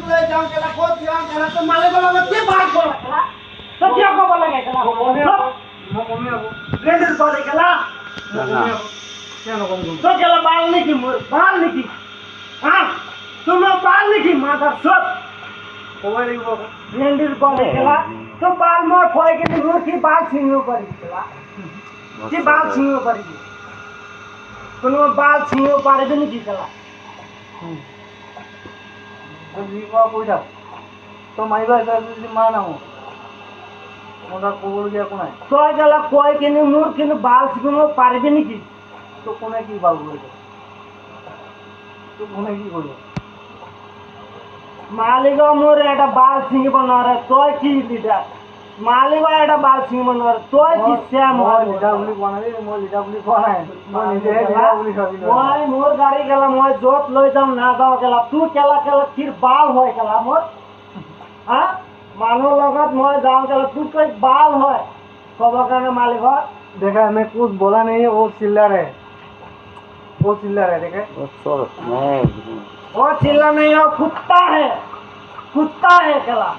ले जाऊं केला को दिया केला तो माले को लगे के बात बोला केला तो क्या को बोला केला मम्मी अब रेंडर बोले केला मम्मी अब क्या नो कम तो केला बाल नहीं की बाल नहीं की हां तुम बाल नहीं की माता सब कोई नहीं बोल रेंडर बोले केला तो बाल में खोए के नहीं की बाल छीनो पड़ी केला की बाल छीनो पड़ी तुम बाल छीनो पड़े भी नहीं की केला तो जीवा कोई तो माइबा ऐसा माना हूँ मोटा कोबल गया कोना तो गला कोई के नहीं नूर के बाल छिनो पारबे नहीं की तो कोने की बाल बोल तो कोने की बोल मालिक मोर एटा बाल छिंग बना रे तो की लीडर मालिक एटा बाल छिंग बना रे तो की श्याम डब्ल्यू बना रे मोर डब्ल्यू बना है मोर निजे डब्ल्यू खाबी मोय मोर गाड़ी गेला मोय जोत लई जाम ना जाओ गेला तू केला केला फिर बाल होय केला मोर हां मानो लगत मोय जाओ केला तू कोई बाल होय कबा का मालिक देखा मैं कुछ बोला नहीं है वो चिल्लर है देखे वो चिल्ला नहीं है कुत्ता है केला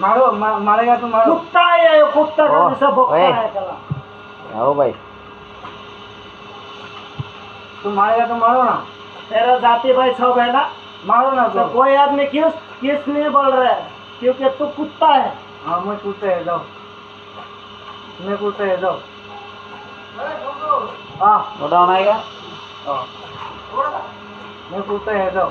मारो मारेगा तो मारो कुत्ता है कुत्ता का जैसा भौंकता है केला आओ भाई तुम मारेगा तो मारो ना तेरा जाति भाई सब है ना मारो ना तो कोई आदमी किस नहीं बोल रहा है क्योंकि तू कुत्ता है हाँ मैं कुत्ता है जाओ मैं कुत्ता है जाओ हाँ गोडाउन आएगा मैं कुत्ता है जाओ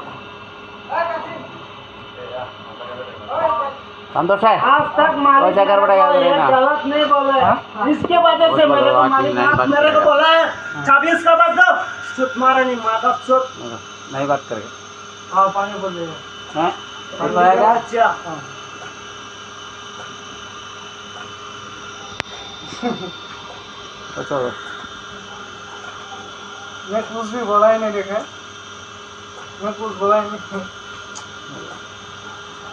संतोष है आज तक मालिक गलत नहीं बोले इसके वजह से मेरे को मालिक मेरे को बोला है 26 का बात दो चुप मारा नहीं माता चुप नहीं बात करेगा हाँ पानी बोल देगा हैं अच्छा अच्छा मैं कुछ भी बोला ही नहीं देखा मैं कुछ बोला ही नहीं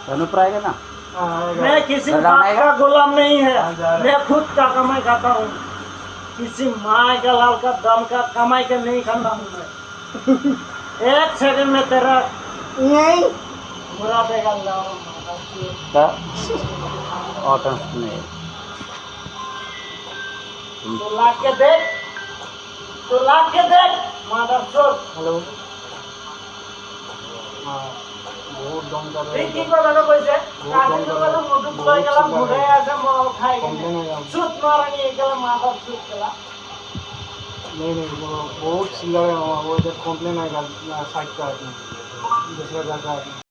धनुपुर आएगा ना मैं किसी बाप का गुलाम नहीं है मैं खुद का कमाई खाता हूँ किसी माँ का लाल का दम का कमाई का नहीं खाता हूँ मैं एक सेकंड में तेरा यही बुरा देगा तो लाख के देख माधव चोर हेलो बहुत दम कर रहे हैं को लगा पैसे काटी को लगा मुझे कोई गला मुझे ऐसे मार खाए सुत मारनी है गला माधव सुत गला नहीं वो बहुत चिल्ला रहे हैं वो इधर कंप्लेन आएगा साइड का दूसरा जगह